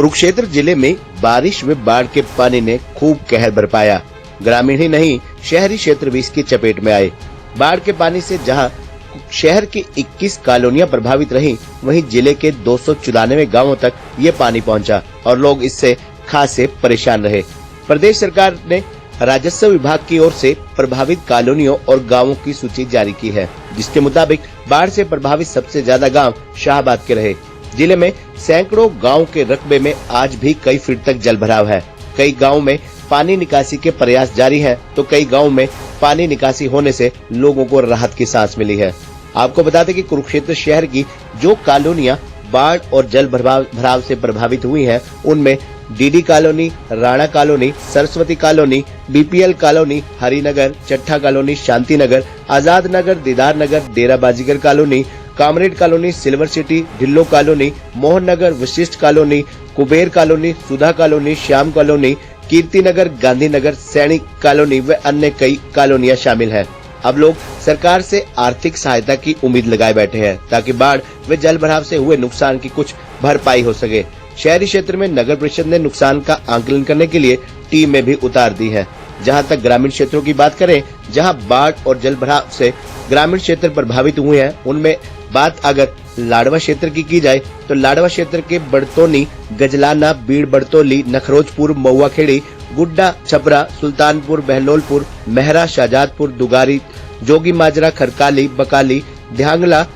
कुरुक्षेत्र जिले में बारिश व बाढ़ के पानी ने खूब कहर बरपाया। ग्रामीण ही नहीं, शहरी क्षेत्र भी इसकी चपेट में आए। बाढ़ के पानी से जहां शहर की 21 कॉलोनियां प्रभावित रहीं, वहीं जिले के 294 गांवों तक ये पानी पहुंचा और लोग इससे खासे परेशान रहे। प्रदेश सरकार ने राजस्व विभाग की ओर से प्रभावित कॉलोनियों और गांवों की सूची जारी की है, जिसके मुताबिक बाढ़ से प्रभावित सबसे ज्यादा गांव शाहबाद के रहे। जिले में सैकड़ों गांव के रकबे में आज भी कई फीट तक जल भराव है। कई गांव में पानी निकासी के प्रयास जारी हैं, तो कई गांव में पानी निकासी होने से लोगों को राहत की सांस मिली है। आपको बता दें कि कुरुक्षेत्र शहर की जो कॉलोनियां बाढ़ और जल भराव से प्रभावित हुई हैं, उनमें DD colony, Rana colony, Saraswati colony, BPL colony, Harinagar, Chattha colony, Shanti Nagar, Azad Nagar, Didar Nagar, Dera Bazigar colony, comrade colony, silver city, Dhillon colony, Mohan Nagar, Vashisht colony, Kuber colony, Sudha colony, Shyam colony, Kirti Nagar, Gandhi Nagar, Sainik colony व अन्य कई कॉलोनियां शामिल हैं। अब लोग सरकार से आर्थिक सहायता की उम्मीद लगाए बैठे हैं, ताकि बाढ़ व जल भराव से हुए नुकसान की कुछ भरपाई हो सके। शहरी क्षेत्र में नगर परिषद ने नुकसान का आंकलन करने के लिए टीमें भी उतार दी है। जहां तक ग्रामीण क्षेत्रों की बात करें, जहां बाढ़ और जल भराव से ग्रामीण क्षेत्र प्रभावित हुए हैं, उनमें बात अगर लाडवा क्षेत्र की जाए तो लाडवा क्षेत्र के बड़तोनी, गजलाना, बीड़ बड़तोली, नखरोजपुर, महुआखेड़ी, गुड्डा, छपरा, सुल्तानपुर, बहलोलपुर, मेहरा, शाहजादपुर, दुगारी, जोगी माजरा, खरकाली, बकाली, ध्यांगला,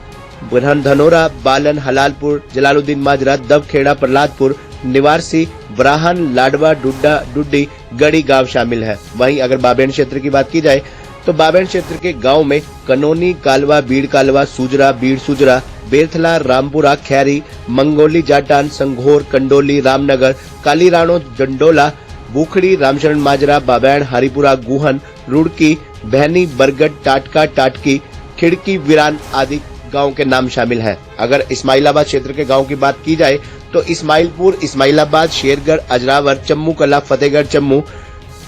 धनोरा, बालन, हलालपुर, जलालुद्दीन माजरा, दबखेड़ा, प्रहलादपुर, निवारसी, ब्राहन, लाडवा, डुड्डा, डुड्डी, गड़ी गांव शामिल है। वहीं अगर बाबेन क्षेत्र की बात की जाए तो बाबेन क्षेत्र के गांव में कनोनी, कालवा, बीड़ कालवा, सुजरा, बीड़ सुजरा, बेरथला, रामपुरा, खैरी, मंगोली, जाटान, संघोर, कंडोली, रामनगर, कालीराणो, जंडोला, बुखड़ी, रामशरण माजरा, बाबैन, हरिपुरा, गुहन, रुड़की, बहनी, बरगद, टाटका, टाटकी, खिड़की, वीरान आदि गांव के नाम शामिल हैं। अगर इस्माइलाबाद क्षेत्र के गांव की बात की जाए तो इस्माइलपुर, इस्माइलाबाद, शेरगढ़, अजरावर, चम्मू कला, फतेहगढ़ चम्मू,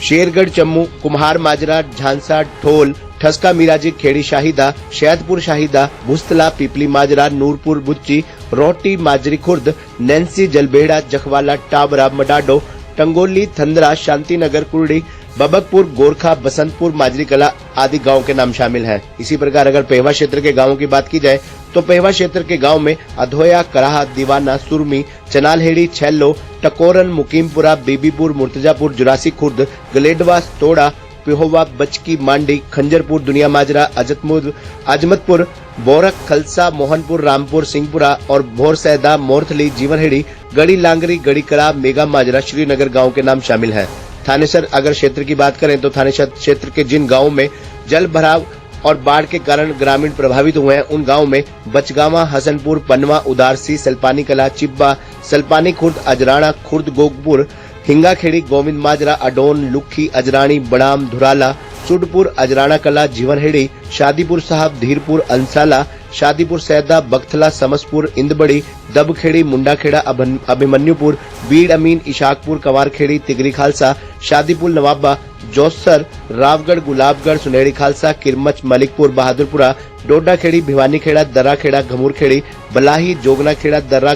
शेरगढ़ चम्मू, कुम्हार माजरा, झांसा, ठोल, ठसका मिराजी, खेड़ी शाहिदा, शहदपुर शाहिदा, भुस्तला, पिपली माजरा, नूरपुर बुच्ची, रोहटी, माजरी खुर्द, नैन्सी, जलबेड़ा, जखवाला, टाबरा, मडाडो, टंगोली, थंदरा, शांतिनगर, कुर्डी, बबकपुर, गोरखा, बसंतपुर, माजरी कला आदि गांव के नाम शामिल हैं। इसी प्रकार अगर पेहवा क्षेत्र के गांवों की बात की जाए तो पेहवा क्षेत्र के गांव में अधोया, कराहा, दीवाना, सुरमी, चनालहेड़ी, छेल्लो, टकोरन, मुकीमपुरा, बीबीपुर, मुर्तजापुर, जुरासी खुर्द, गलेडवा, तोड़ा, पिहोवा, बचकी, मांडी, खंजरपुर, दुनिया माजरा, अजमतपुर, बोरक, खलसा, मोहनपुर, रामपुर, सिंहपुरा और भोरसैदा, मोरथली, जीवनहेड़ी, गड़ी लांगरी, गड़ी करा, मेगा माजरा, श्रीनगर गांव के नाम शामिल हैं। थानेसर अगर क्षेत्र की बात करें तो थानेसर क्षेत्र के जिन गांवों में जल भराव और बाढ़ के कारण ग्रामीण प्रभावित हुए हैं, उन गांवों में बचगावा, हसनपुर, पनवा, उदारसी, सल्पानी कला, चिब्बा, सल्पानी खुर्द, अजराना खुर्द, गोगपुर, हिंगाखेड़ी, गोविंद माजरा, अडोन, लुखी, अजरानी, बड़ाम, धुराला, सुडपुर, अजराना कला, जीवनहेड़ी, शादीपुर साहब, धीरपुर, अंसाला, शादीपुर सैदा, बख्तला, समसपुर, इंदबड़ी, दबखेड़ी, मुंडाखेड़ा, अभिमन्युपुर, बीड़ अमीन, इशाकपुर, कंवारखेड़ी, तिगरी खालसा, शादीपुर, नवाबा, जोसर, रावगढ़, गुलाबगढ़, सुनहरी खालसा, किरमच, मलिकपुर, बहादुरपुरा, डोडाखेड़ी, भिवानीखेड़ा, दर्राखेड़ा, घमूरखेड़ी, बलाही, जोगनाखेड़ा, दर्रा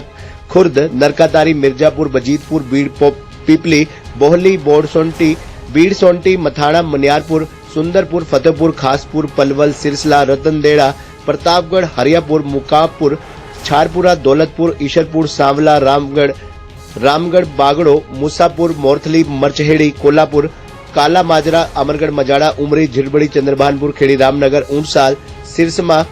खुर्द, नरकातारी, मिर्जापुर, बजीतपुर, बीड़ पीपली, बोहली, बोड़सोंटी, बीड़ सोंटी, मथाना, मनियारपुर, सुंदरपुर, फतेहपुर, खासपुर, पलवल, सिरसला, रतनदेड़ा, प्रतापगढ़, हरियापुर, मुकाबपुर, छारपुरा, दौलतपुर, ईशरपुर, सांवला, रामगढ़, बागड़ो, मूसापुर, मोरथली, मरचहेड़ी, कोल्हापुर, काला माजरा, अमरगढ़, मजाड़ा, उमरी, झिरबड़ी, चंद्रभानपुर, खेड़ी, रामनगर, ऊंटसाल, सिरसमा,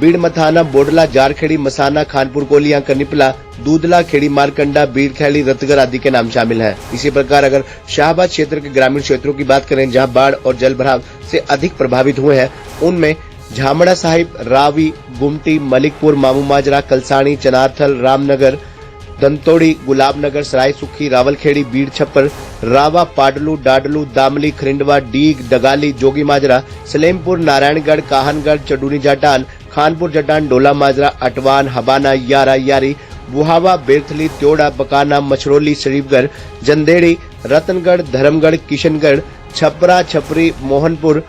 बीड़ मथाना, बोडला, जारखेड़ी, मसाना, खानपुर, कोलियां, कनिपला, दूधला, खेड़ी, मारकंडा, बीड़खैली, रतगर आदि के नाम शामिल हैं। इसी प्रकार अगर शाहबाद क्षेत्र के ग्रामीण क्षेत्रों की बात करें, जहां बाढ़ और जल भराव से अधिक प्रभावित हुए हैं, उनमें झामड़ा साहिब, रावी, गुमटी, मलिकपुर, मामू माजरा, कलसानी, चनारथल, रामनगर, दंतोड़ी, गुलाबनगर, सराय सुखी, रावलखेड़ी, बीड़ छप्पर, रावा, पाडलू, डाडलू, दामली, खरिंडवा, डीग, डगाली, जोगी माजरा, सलेमपुर, नारायणगढ़, काहनगढ़, चडूनी जाटान, खानपुर जटान, डोला माजरा, अटवान, हबाना, यारा, यारी, बुहावा, बेरथली, त्योड़ा, बकाना, मछरौली, शरीफगढ़, जंदेड़ी, रतनगढ़, धर्मगढ़, किशनगढ़, छपरा, छपरी, मोहनपुर,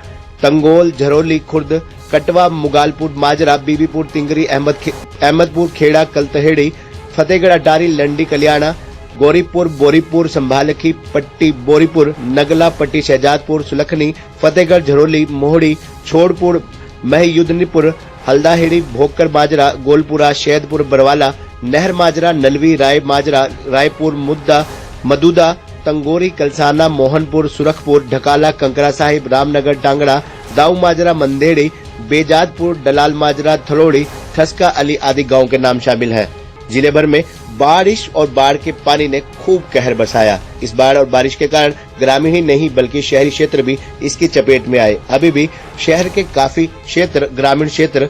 तंगोल, झरोली, खुर्द, कटवा, मुगालपुर, माजरा, बीबीपुर, तिंगरी, अहमदपुर, खेड़ा, कलतहेड़ी, फतेहगढ़, अटारी, लंडी, कल्याणा, गौरीपुर, बोरीपुर, संभालखी पट्टी, बोरीपुर, नगला पट्टी, शहजादपुर, सुलखनी, फतेहगढ़, झरोली, मोहड़ी, छोड़पुर, महयुदनीपुर, हल्दाहेड़ी, भोकर माजरा, गोलपुरा, शहदपुर, बरवाला, नहर माजरा, नलवी, राय माजरा, रायपुर, मुद्दा, मदुदा, तंगोरी, कलसाना, मोहनपुर, सुरखपुर, ढकाला, कंकरा साहिब, रामनगर, टांगड़ा, दाऊ माजरा, मंदेड़ी, बेजादपुर, दलाल माजरा, थलोड़ी, ठसका अली आदि गांव के नाम शामिल हैं। जिले भर में बारिश और बाढ़ के पानी ने खूब कहर बरसाया। इस बाढ़ और बारिश के कारण ग्रामीण ही नहीं बल्कि शहरी क्षेत्र भी इसकी चपेट में आए। अभी भी शहर के काफी क्षेत्र, ग्रामीण क्षेत्र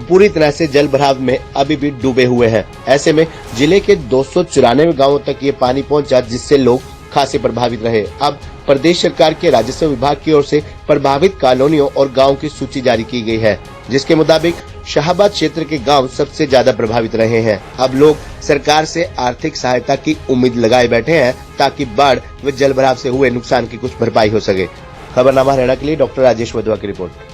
पूरी तरह से जल भराव में अभी भी डूबे हुए हैं। ऐसे में जिले के 294 गाँवों तक ये पानी पहुंचा, जिससे लोग खासे प्रभावित रहे। अब प्रदेश सरकार के राजस्व विभाग की ओर से प्रभावित कॉलोनियों और गांव की सूची जारी की गई है, जिसके मुताबिक शाहबाद क्षेत्र के गांव सबसे ज्यादा प्रभावित रहे हैं। अब लोग सरकार से आर्थिक सहायता की उम्मीद लगाए बैठे हैं ताकि बाढ़ व जलभराव से हुए नुकसान की कुछ भरपाई हो सके। खबरनामा हरियाणा के लिए डॉक्टर राजेश वधवा की रिपोर्ट।